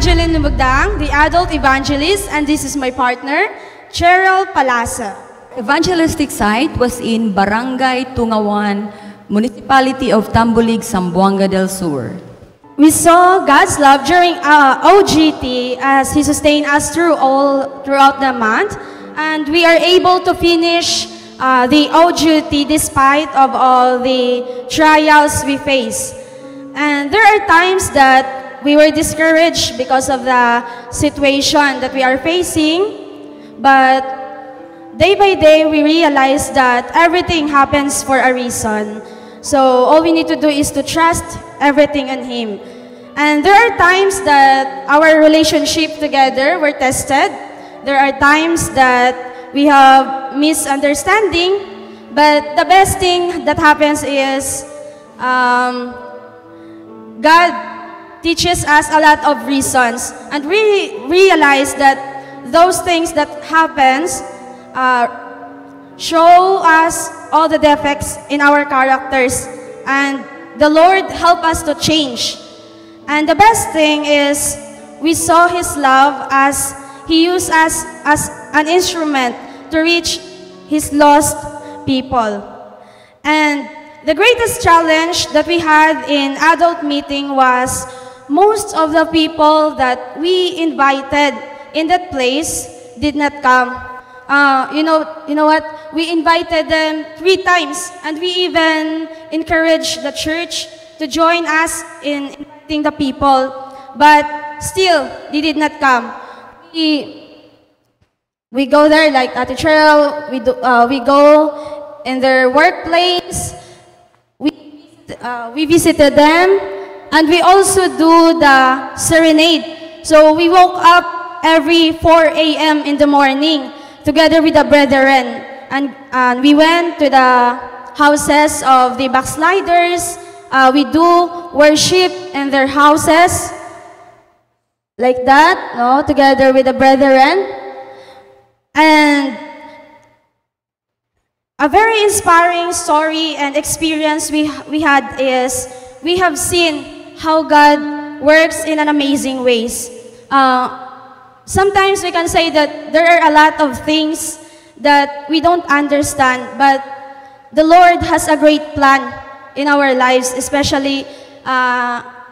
Evangeline Lumugdang, the adult evangelist, and this is my partner, Cheryl Palasa. Evangelistic site was in Barangay Tungawan, Municipality of Tambulig, Zamboanga del Sur. We saw God's love during OGT as He sustained us throughout the month, and we are able to finish the OGT despite of all the trials we face. And there are times that we were discouraged because of the situation that we are facing, but day by day we realize that everything happens for a reason. So all we need to do is to trust everything in Him. And there are times that our relationship together were tested. There are times that we have misunderstanding, but the best thing that happens is God teaches us a lot of reasons, and we realize that those things that happens show us all the defects in our characters, and the Lord help us to change. And the best thing is we saw His love as He used us as an instrument to reach His lost people. And the greatest challenge that we had in adult meeting was most of the people that we invited in that place did not come. You know what? We invited them 3 times, and we even encouraged the church to join us in inviting the people, but still they did not come. We go there like at the trail. We go in their workplace. We visited them, and we also do the serenade. So we woke up every 4 a.m. in the morning together with the brethren, and we went to the houses of the backsliders. We do worship in their houses like that, no, together with the brethren. And a very inspiring story and experience we had is we have seen how God works in an amazing ways. Sometimes we can say that there are a lot of things that we don't understand, but the Lord has a great plan in our lives, especially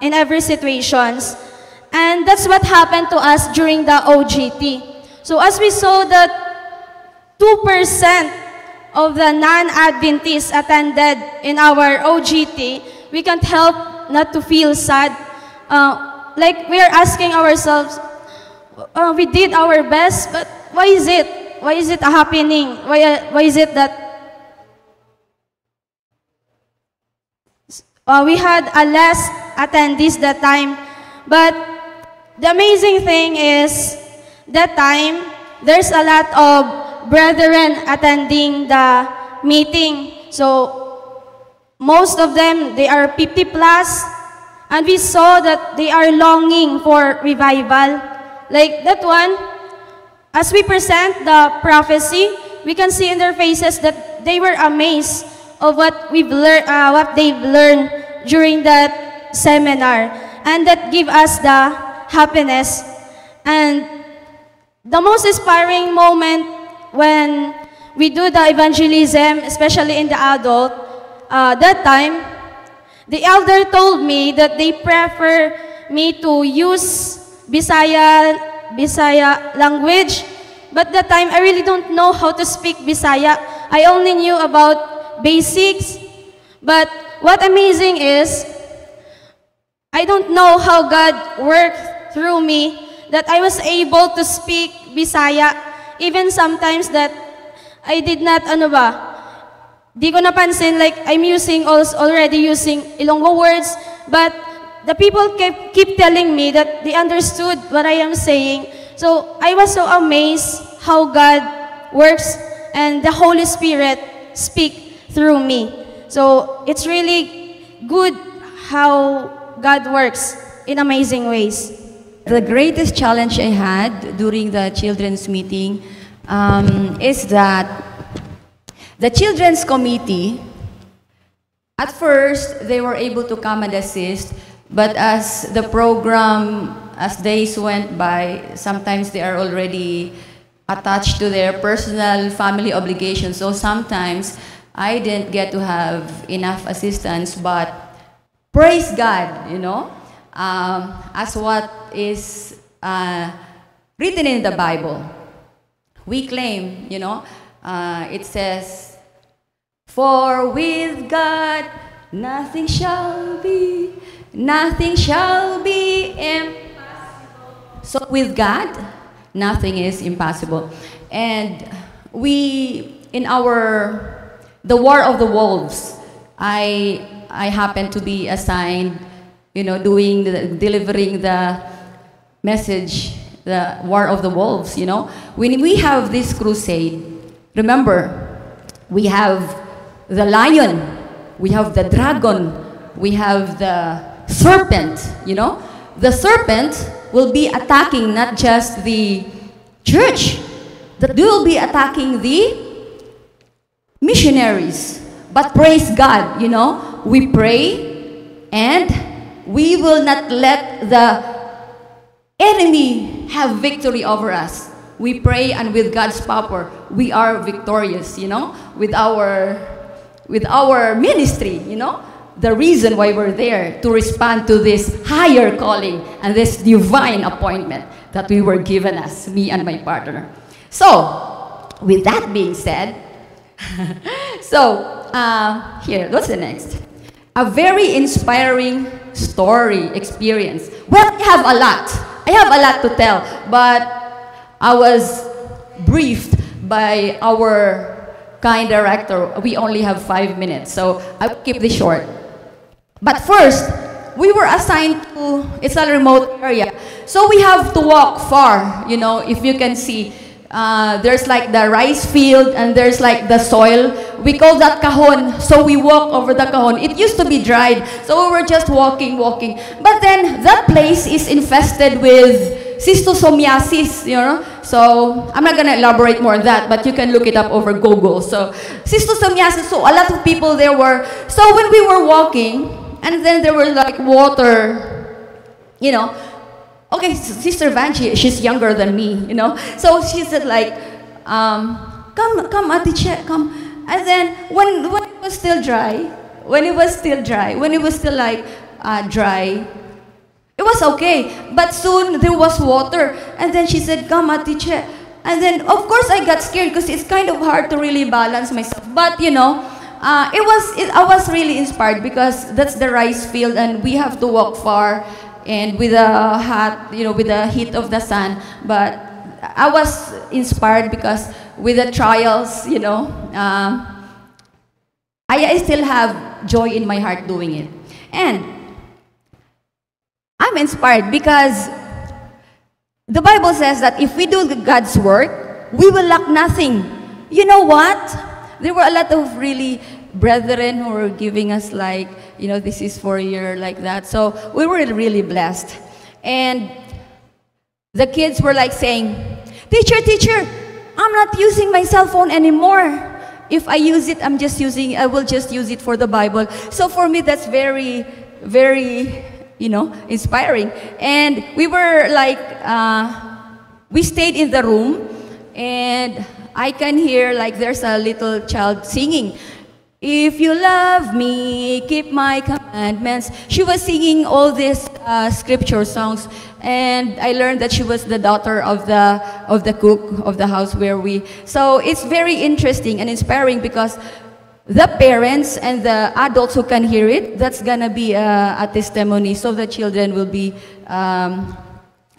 in every situations. And that's what happened to us during the OGT. So as we saw that 2% of the non-Adventists attended in our OGT, we can't help not to feel sad. Like we are asking ourselves, we did our best, but why is it? Why is it happening? Why is it that we had a less attendees that time? But the amazing thing is that time there's a lot of brethren attending the meeting. So most of them, they are 50 plus, and we saw that they are longing for revival. Like that one, as we present the prophecy, we can see in their faces that they were amazed of what we've learned, what they've learned during that seminar, and that give us the happiness. And the most inspiring moment when we do the evangelism, especially in the adult, that time, the elder told me that they prefer me to use Bisaya language, but that time I really don't know how to speak Bisaya. I only knew about basics, but what amazing is, I don't know how God worked through me that I was able to speak Bisaya, even sometimes that I did not, di ko napansin, like I'm already using Ilonggo words, but the people keep telling me that they understood what I am saying. So I was so amazed how God works and the Holy Spirit speak through me. So it's really good how God works in amazing ways. The greatest challenge I had during the children's meeting is that the children's committee, at first, they were able to come and assist, but as the program as days went by, sometimes they are already attached to their personal family obligations. So sometimes I didn't get to have enough assistance, but praise God, as what is written in the Bible. We claim, it says, for with God nothing shall be impossible. So with God, nothing is impossible. And we, in the War of the Wolves, I happen to be assigned, delivering the message, the War of the Wolves, When we have this crusade, remember, we have the lion, we have the dragon, we have the serpent, The serpent will be attacking not just the church, that they will be attacking the missionaries. But praise God, we pray and we will not let the enemy have victory over us. We pray, and with God's power, we are victorious, with our ministry, the reason why we're there, to respond to this higher calling and this divine appointment that we were given us, me and my partner. So, with that being said, here, what's the next? A very inspiring story, experience. Well, I have a lot to tell, but I was briefed by our kind director. We only have 5 minutes, so I'll keep this short. But first, we were assigned to, it's a remote area, so we have to walk far, if you can see. There's like the rice field and there's like the soil. We call that kahon, so we walk over the kahon. It used to be dried, so we were just walking. But then that place is infested with schistosomiasis, So I'm not gonna elaborate more on that, but you can look it up over Google. So schistosomiasis, so a lot of people there were. So when we were walking, and then there was like water, Okay, Sister Vanchi, she's younger than me, So she said like, come, Ate Che, come. And then when it was still dry, when it was still like dry, it was okay. But soon there was water. And then she said, come, Ate Che. And then, of course, I got scared because it's kind of hard to really balance myself. But, I was really inspired because that's the rice field and we have to walk far. And with with the heat of the sun, but I was inspired because with the trials, I still have joy in my heart doing it. And I'm inspired because the Bible says that if we do God's work, we will lack nothing. You know what? There were a lot of really brethren who were giving us like, this is for a year, like that. So we were really blessed. And the kids were like saying, teacher, I'm not using my cell phone anymore. If I use it, I will just use it for the Bible. So for me, that's very, very, inspiring. And we were like, we stayed in the room and I can hear like there's a little child singing, if you love me, keep my commandments. She was singing all these scripture songs, and I learned that she was the daughter of the cook of the house where we. So it's very interesting and inspiring because the parents and the adults who can hear it, that's gonna be a testimony. So the children will be a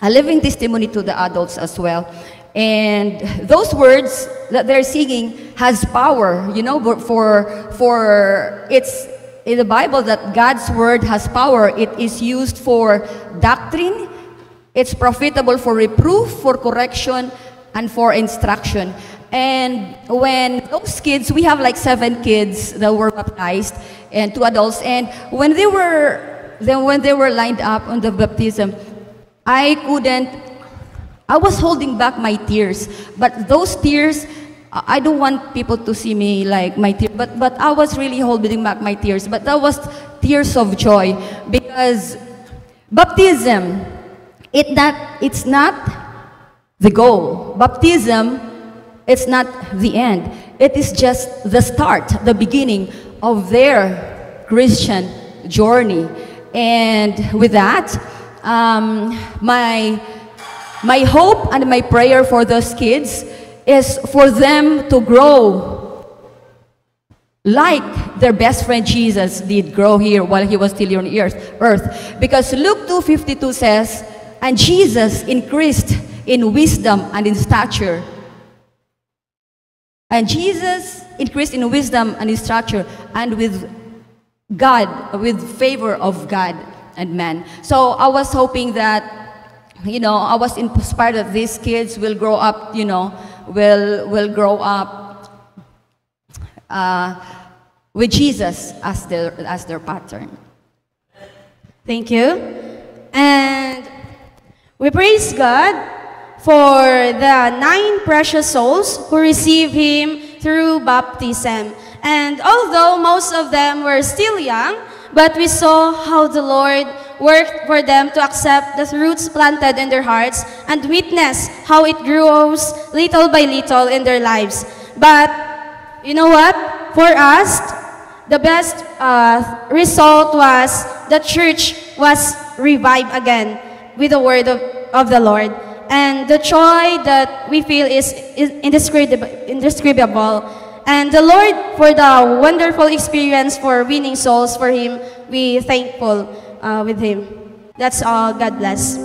living testimony to the adults as well. And those words that they're singing has power, for it's in the Bible that God's word has power. It is used for doctrine. It's profitable for reproof, for correction, and for instruction. And when those kids, we have like 7 kids that were baptized and 2 adults. And when they were lined up on the baptism, I was holding back my tears, but those tears, I don't want people to see me like my tears, but I was really holding back my tears, but that was tears of joy because baptism it's not the goal. Baptism, it's not the end. It is just the start, the beginning of their Christian journey. And with that, my hope and my prayer for those kids is for them to grow like their best friend Jesus did grow here while he was still here on the earth. Because Luke 2:52 says, and Jesus increased in wisdom and in stature. And Jesus increased in wisdom and in stature and with God, with favor of God and man. So I was hoping that, I was inspired that these kids will grow up, will grow up with Jesus as their pattern. Thank you. And we praise God for the 9 precious souls who received Him through baptism. And although most of them were still young, but we saw how the Lord worked for them to accept the roots planted in their hearts and witness how it grows little by little in their lives. But you know what? For us, the best result was the church was revived again with the word of the Lord. And the joy that we feel is indescribable. And the Lord, for the wonderful experience for winning souls for Him, we thankful with Him. That's all. God bless.